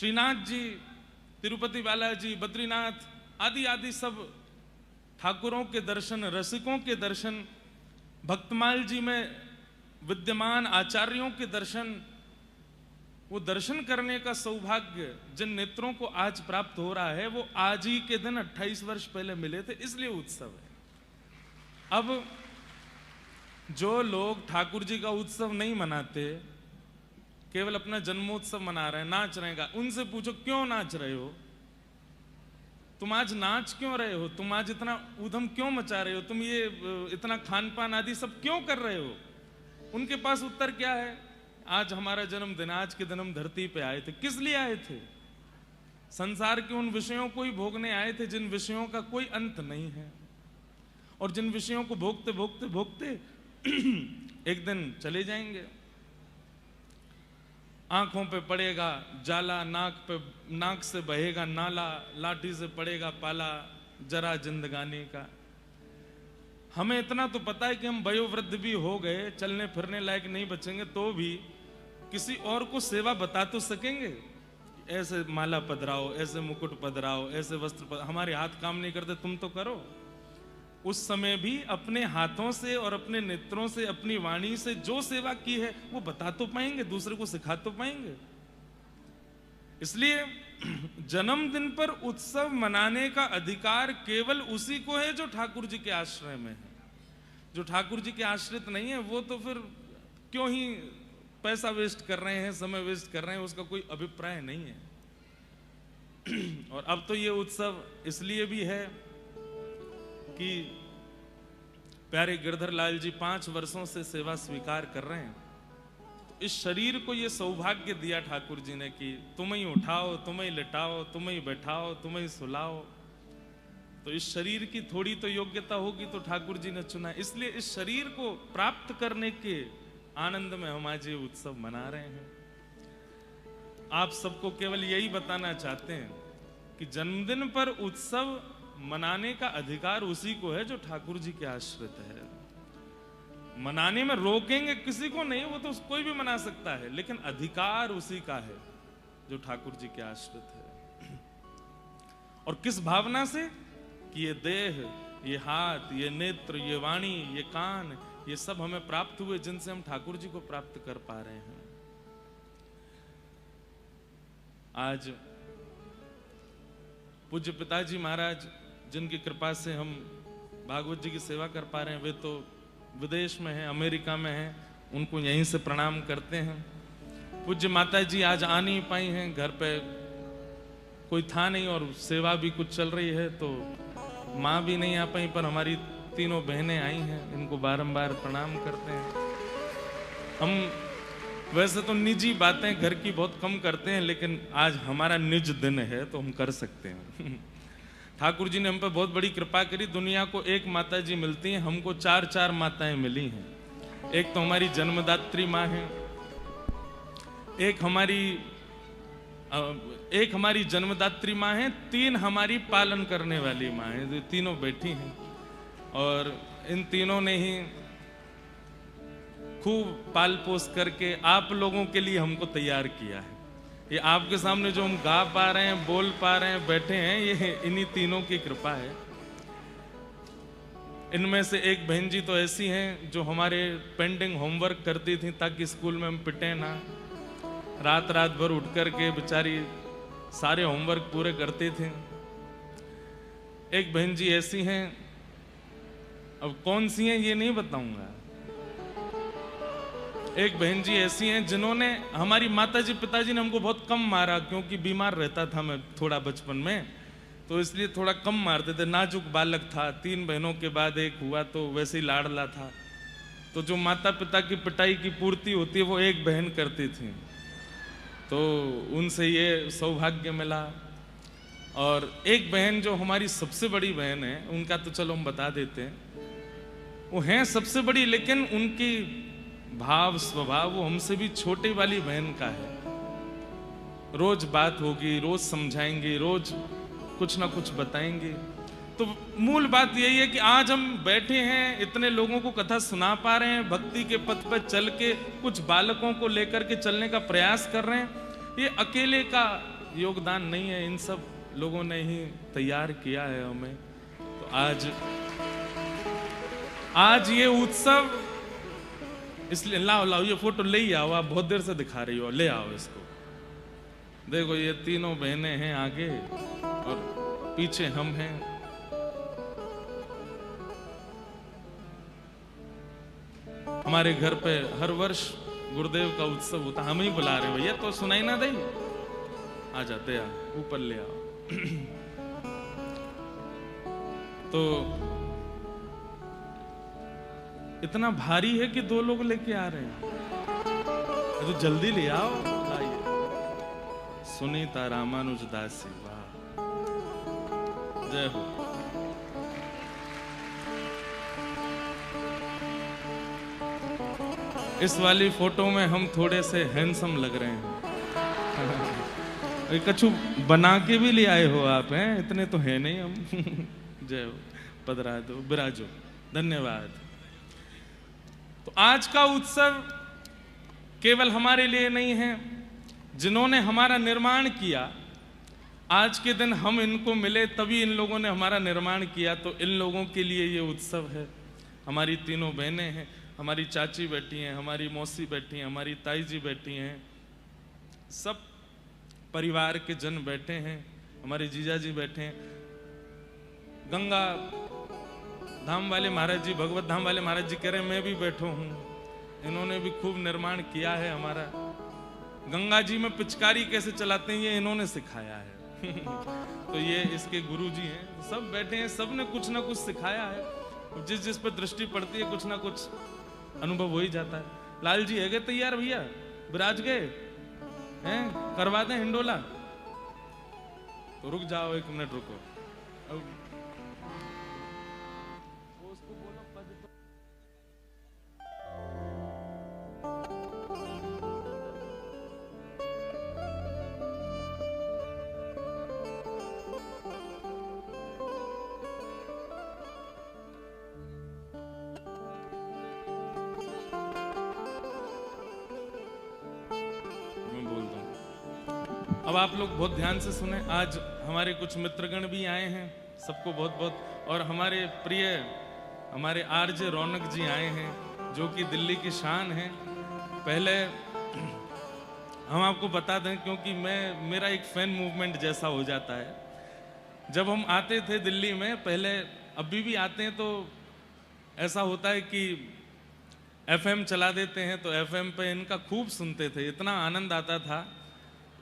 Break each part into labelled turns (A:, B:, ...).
A: श्रीनाथ जी, तिरुपति बालाजी, बद्रीनाथ आदि आदि सब ठाकुरों के दर्शन, रसिकों के दर्शन, भक्तमाल जी में विद्यमान आचार्यों के दर्शन, वो दर्शन करने का सौभाग्य जिन नेत्रों को आज प्राप्त हो रहा है, वो आज ही के दिन 28 वर्ष पहले मिले थे, इसलिए उत्सव है। अब जो लोग ठाकुर जी का उत्सव नहीं मनाते, केवल अपना जन्मोत्सव मना रहे हैं, नाच रहे हैं, उनसे पूछो क्यों नाच रहे हो, तुम आज नाच क्यों रहे हो, तुम आज इतना ऊधम क्यों मचा रहे हो, तुम ये इतना खान पान आदि सब क्यों कर रहे हो? उनके पास उत्तर क्या है? आज हमारा जन्मदिन, आज के दिन हम धरती पे आए थे। किस लिए आए थे? संसार के उन विषयों को ही भोगने आए थे जिन विषयों का कोई अंत नहीं है, और जिन विषयों को भोगते भोगते भोगते एक दिन चले जाएंगे। आंखों पे पड़ेगा जाला, नाक से बहेगा नाला, लाठी से पड़ेगा पाला, जरा जिंदगानी का। हमें इतना तो पता है कि हम वयोवृद्ध भी हो गए, चलने फिरने लायक नहीं बचेंगे, तो भी किसी और को सेवा बता तो सकेंगे। ऐसे माला पधराओ, ऐसे मुकुट पधराओ, ऐसे वस्त्र हमारे हाथ काम नहीं करते, तुम तो करो। उस समय भी अपने हाथों से और अपने नेत्रों से, अपनी वाणी से जो सेवा की है वो बता तो पाएंगे, दूसरे को सिखा तो पाएंगे। इसलिए जन्मदिन पर उत्सव मनाने का अधिकार केवल उसी को है जो ठाकुर जी के आश्रय में है। जो ठाकुर जी के आश्रित नहीं है वो तो फिर क्यों ही पैसा वेस्ट कर रहे हैं, समय वेस्ट कर रहे हैं, उसका कोई अभिप्राय नहीं है। और अब तो ये उत्सव इसलिए भी है कि प्यारे गिरधर लाल जी 5 वर्षों से सेवा स्वीकार कर रहे हैं। तो इस शरीर को ये सौभाग्य दिया ठाकुर जी ने कि तुम ही उठाओ, तुम ही लिटाओ, तुम ही बैठाओ, तुम ही सुलाओ। तो इस शरीर की थोड़ी तो योग्यता होगी तो ठाकुर जी ने चुना। इसलिए इस शरीर को प्राप्त करने के आनंद में हम आज ये उत्सव मना रहे हैं। आप सबको केवल यही बताना चाहते हैं कि जन्मदिन पर उत्सव मनाने का अधिकार उसी को है जो ठाकुर जी के आश्रित है। मनाने में रोकेंगे किसी को नहीं, वो तो कोई भी मना सकता है, लेकिन अधिकार उसी का है जो ठाकुर जी के आश्रित है। और किस भावना से कि ये देह, ये हाथ, ये नेत्र, ये वाणी, ये कान, ये सब हमें प्राप्त हुए जिनसे हम ठाकुर जी को प्राप्त कर पा रहे हैं। आज पूज्य पिताजी महाराज जिनकी कृपा से हम भागवत जी की सेवा कर पा रहे हैं, वे तो विदेश में हैं, अमेरिका में हैं, उनको यहीं से प्रणाम करते हैं। पूज्य माता जी आज आ नहीं पाई हैं, घर पे कोई था नहीं और सेवा भी कुछ चल रही है, तो माँ भी नहीं आ पाई, पर हमारी तीनों बहनें आई हैं, इनको बारंबार प्रणाम करते हैं। हम वैसे तो निजी बातें घर की बहुत कम करते हैं, लेकिन आज हमारा निज दिन है तो हम कर सकते हैं। ठाकुर जी ने हम पे बहुत बड़ी कृपा करी। दुनिया को एक माता जी मिलती हैं, हमको 4 माताएं मिली हैं। एक तो हमारी जन्मदात्री माँ है, एक हमारी जन्मदात्री माँ है, 3 हमारी पालन करने वाली माँ है, जो तीनों बैठी हैं। और इन तीनों ने ही खूब पाल पोस करके आप लोगों के लिए हमको तैयार किया है। ये आपके सामने जो हम गा पा रहे हैं, बोल पा रहे हैं, बैठे हैं, ये इन्हीं तीनों की कृपा है। इनमें से एक बहन जी तो ऐसी हैं जो हमारे पेंडिंग होमवर्क करती थी ताकि स्कूल में हम पिटे ना। रात भर उठ करके बेचारी सारे होमवर्क पूरे करती थी। एक बहन जी ऐसी हैं, अब कौन सी हैं ये नहीं बताऊंगा। एक बहन जी ऐसी हैं जिन्होंने, हमारी माताजी पिताजी ने हमको बहुत कम मारा, क्योंकि बीमार रहता था मैं थोड़ा बचपन में, तो इसलिए थोड़ा कम मारते थे। नाजुक बालक था, 3 बहनों के बाद एक हुआ तो वैसे ही लाडला था। तो जो माता पिता की पिटाई की पूर्ति होती है वो एक बहन करती थी, तो उनसे ये सौभाग्य मिला। और एक बहन जो हमारी सबसे बड़ी बहन है, उनका तो चलो हम बता देते हैं, वो हैं सबसे बड़ी, लेकिन उनकी भाव स्वभाव वो हमसे भी छोटी वाली बहन का है। रोज बात होगी, रोज समझाएंगे, रोज कुछ ना कुछ बताएंगे। तो मूल बात यही है कि आज हम बैठे हैं, इतने लोगों को कथा सुना पा रहे हैं, भक्ति के पथ पर चल के कुछ बालकों को लेकर के चलने का प्रयास कर रहे हैं। ये अकेले का योगदान नहीं है, इन सब लोगों ने ही तैयार किया है हमें। तो आज ये उत्सव इसलिए लाओ लाओ ये फोटो ले ही आओ, आप बहुत देर से दिखा रही हो, ले आओ इसको। देखो ये तीनों बहनें हैं आगे और पीछे हम हैं। हमारे घर पे हर वर्ष गुरुदेव का उत्सव होता, हम ही बुला रहे हैं भैया, तो सुनाई ना दे, आ जाते आ ऊपर ले आओ। तो इतना भारी है कि 2 लोग लेके आ रहे हैं, तो जल्दी ले आओ। आइए सुनीता रामानुज दासी, वाह जय हो। इस वाली फोटो में हम थोड़े से हैंडसम लग रहे हैं। कछु बना के भी ले आए हो आप, हैं इतने तो है नहीं हम। जय हो, पधरा दो, विराजो, धन्यवाद। तो आज का उत्सव केवल हमारे लिए नहीं है, जिन्होंने हमारा निर्माण किया, आज के दिन हम इनको मिले तभी इन लोगों ने हमारा निर्माण किया, तो इन लोगों के लिए ये उत्सव है। हमारी तीनों बहनें हैं, हमारी चाची बैठी हैं, हमारी मौसी बैठी हैं, हमारी ताई जी बैठी हैं, सब परिवार के जन बैठे हैं, हमारे जीजा जी बैठे हैं, गंगा धाम वाले महाराज जी, भगवत धाम वाले महाराज जी कह रहे हैं मैं भी बैठो हूँ, इन्होंने भी खूब निर्माण किया है हमारा। गंगा जी में पिचकारी कैसे चलाते हैं ये इन्होंने सिखाया है। तो ये इसके गुरु जी हैं, सब बैठे हैं, सब ने कुछ ना कुछ सिखाया है, जिस जिस पर दृष्टि पड़ती है कुछ ना कुछ अनुभव हो ही जाता है। लाल जी है गए तैयार भैया, विराज गए हैं, करवा दें हिंडोला? तो रुक जाओ 1 मिनट रुको। अब आप लोग बहुत ध्यान से सुने, आज हमारे कुछ मित्रगण भी आए हैं, सबको बहुत बहुत, और हमारे प्रिय हमारे आरजे रौनक जी आए हैं जो कि दिल्ली की शान हैं। पहले हम आपको बता दें, क्योंकि मेरा एक फैन मूवमेंट जैसा हो जाता है, जब हम आते थे दिल्ली में पहले, अभी भी आते हैं, तो ऐसा होता है कि FM चला देते हैं, तो FM पे इनका खूब सुनते थे, इतना आनंद आता था।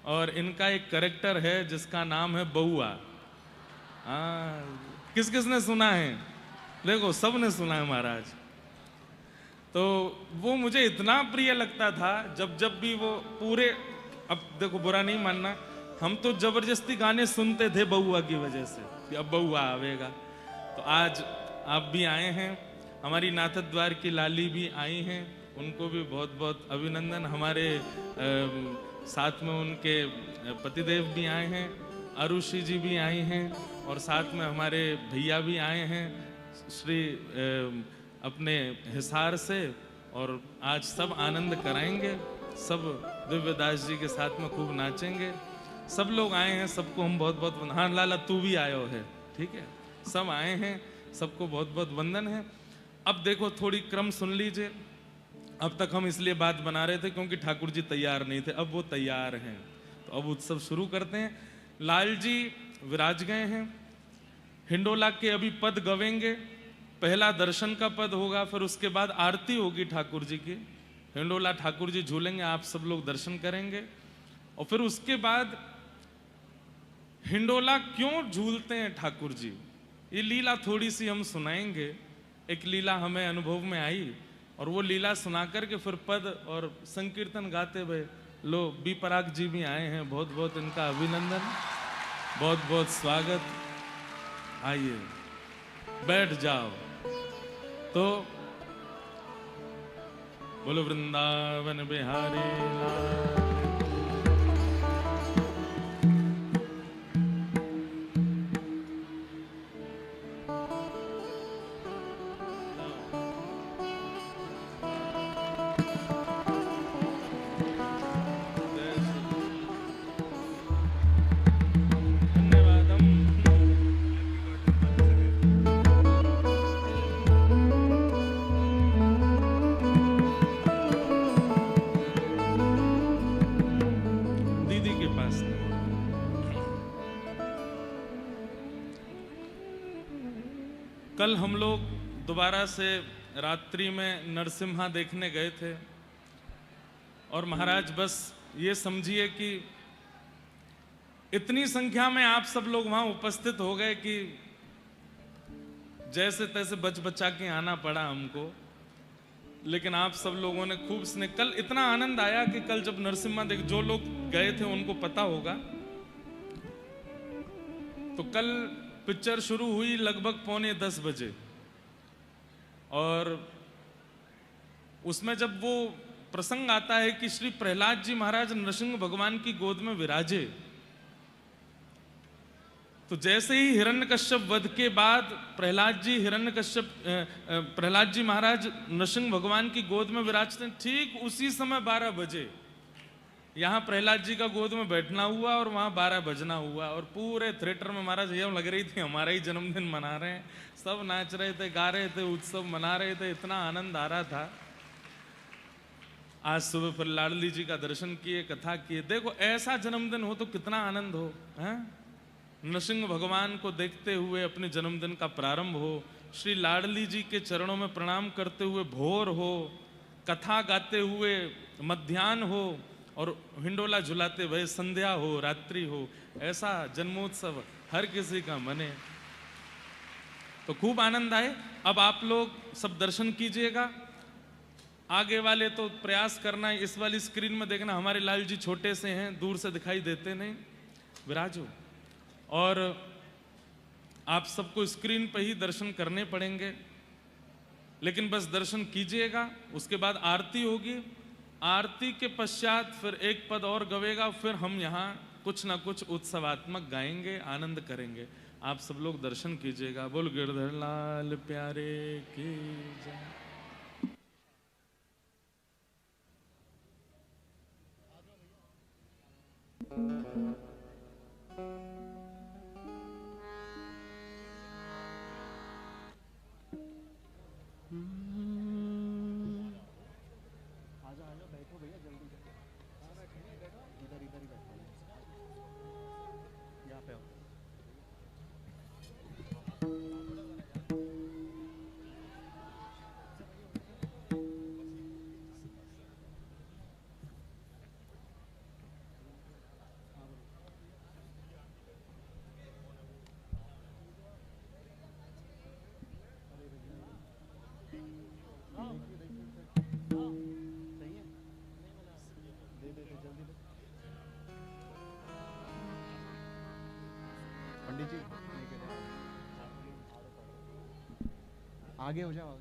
A: और इनका एक कैरेक्टर है जिसका नाम है बउआ। किस किसने सुना है? देखो सब ने सुना है महाराज। तो वो मुझे इतना प्रिय लगता था, जब भी वो पूरे, अब देखो बुरा नहीं मानना, हम तो जबरदस्ती गाने सुनते थे बउआ की वजह से कि अब बउआ आवेगा। तो आज आप भी आए हैं, हमारी नाथद्वार की लाली भी आई हैं, उनको भी बहुत बहुत अभिनंदन। हमारे साथ में उनके पतिदेव भी आए हैं, अरुषि जी भी आई हैं, और साथ में हमारे भैया भी आए हैं श्री अपने हिसार से, और आज सब आनंद कराएंगे, सब दिव्यदास जी के साथ में खूब नाचेंगे। सब लोग आए हैं, सबको हम बहुत बहुत, हाँ लाला तू भी आयो है, ठीक है, सब आए हैं, सबको बहुत बहुत वंदन है। अब देखो थोड़ी क्रम सुन लीजिए। अब तक हम इसलिए बात बना रहे थे क्योंकि ठाकुर जी तैयार नहीं थे, अब वो तैयार हैं, तो अब उत्सव शुरू करते हैं। लाल जी विराज गए हैं, हिंडोला के अभी पद गवेंगे, पहला दर्शन का पद होगा, फिर उसके बाद आरती होगी ठाकुर जी की, हिंडोला ठाकुर जी झूलेंगे, आप सब लोग दर्शन करेंगे, और फिर उसके बाद हिंडोला क्यों झूलते हैं ठाकुर जी, ये लीला थोड़ी सी हम सुनाएंगे। एक लीला हमें अनुभव में आई, और वो लीला सुना करके फिर पद और संकीर्तन गाते हुए लो बी पराग जी भी आए हैं, बहुत बहुत इनका अभिनंदन, बहुत बहुत स्वागत। आइए बैठ जाओ। तो बोलो वृंदावन बिहारी लाल। पास नमो। कल हम लोग दोबारा से रात्रि में नरसिम्हा देखने गए थे और महाराज बस ये समझिए कि इतनी संख्या में आप सब लोग वहां उपस्थित हो गए कि जैसे तैसे बच बचा के आना पड़ा हमको, लेकिन आप सब लोगों ने खूब स्नेह। कल इतना आनंद आया कि कल जब नरसिम्हा देख, जो लोग गए थे उनको पता होगा, तो कल पिक्चर शुरू हुई लगभग 9:45 बजे और उसमें जब वो प्रसंग आता है कि श्री प्रहलाद जी महाराज नरसिंह भगवान की गोद में विराजे, तो जैसे ही हिरण्यकश्यप वध के बाद प्रहलाद जी महाराज नरसिंह भगवान की गोद में विराजते हैं, ठीक उसी समय 12 बजे यहां प्रहलाद जी का गोद में बैठना हुआ और वहां 12 बजना हुआ और पूरे थिएटर में महाराज ये लग रही थी हमारा ही जन्मदिन मना रहे हैं। सब नाच रहे थे, गा रहे थे, उत्सव मना रहे थे, इतना आनंद आ रहा था। आज सुबह फिर लाडली जी का दर्शन किए, कथा किए। देखो ऐसा जन्मदिन हो तो कितना आनंद हो, हैं? नरसिंह भगवान को देखते हुए अपने जन्मदिन का प्रारंभ हो, श्री लाडली जी के चरणों में प्रणाम करते हुए भोर हो, कथा गाते हुए मध्याह्न हो और हिंडोला झुलाते हुए संध्या हो, रात्रि हो। ऐसा जन्मोत्सव हर किसी का मने, तो खूब आनंद आए। अब आप लोग सब दर्शन कीजिएगा। आगे वाले तो प्रयास करना, इस वाली स्क्रीन में देखना, हमारे लाल जी छोटे से हैं, दूर से दिखाई देते नहीं, विराजो। और आप सबको स्क्रीन पर ही दर्शन करने पड़ेंगे, लेकिन बस दर्शन कीजिएगा। उसके बाद आरती होगी, आरती के पश्चात फिर एक पद और गवेगा, फिर हम यहाँ कुछ ना कुछ उत्सवात्मक गाएंगे, आनंद करेंगे। आप सब लोग दर्शन कीजिएगा। बोल गिरधर लाल प्यारे की जय।
B: पंडित जी आगे हो जाओ।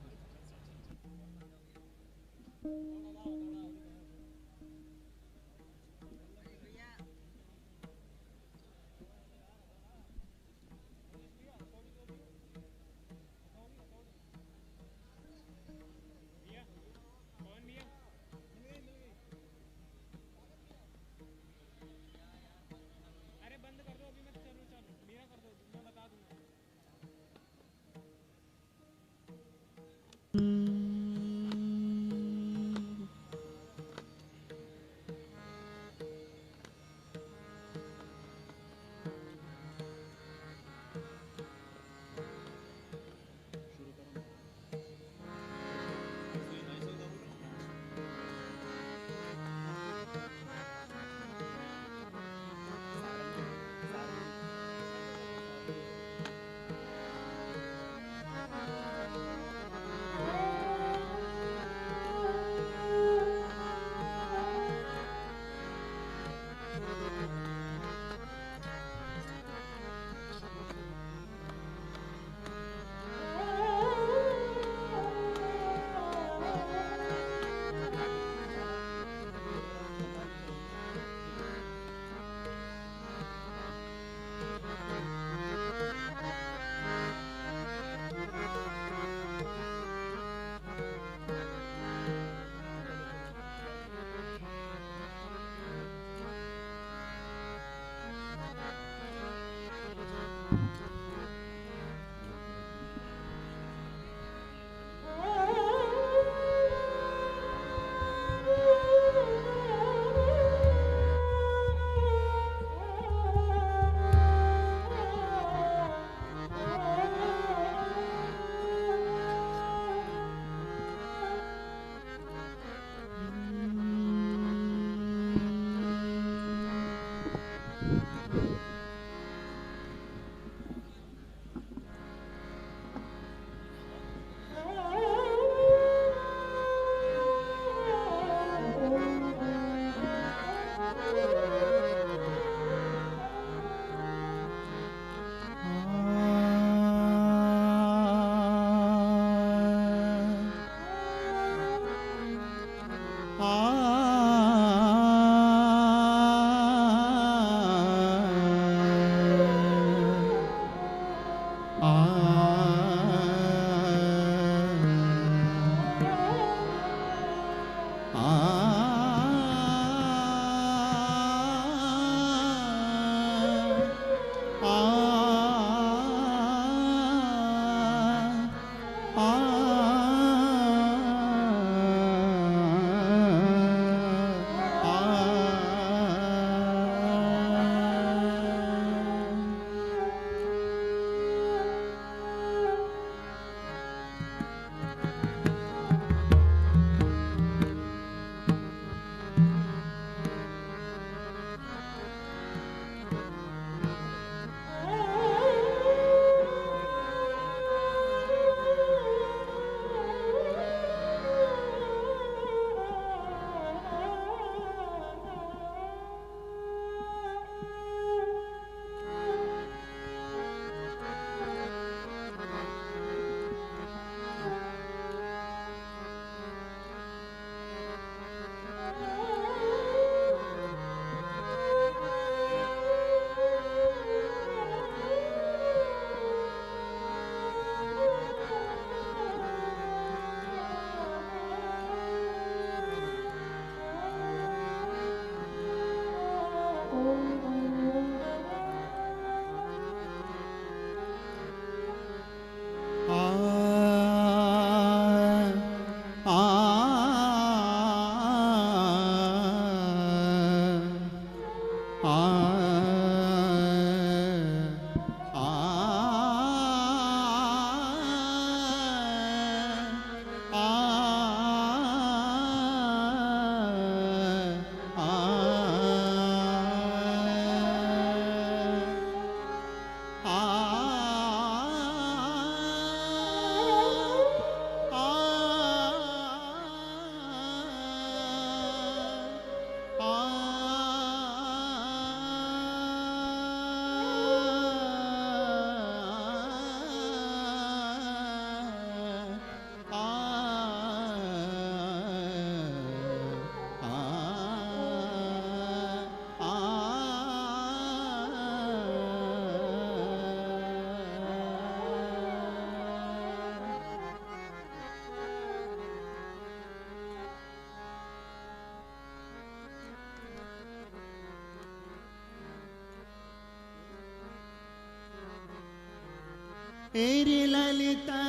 B: एरी ललिता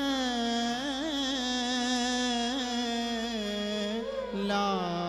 B: ला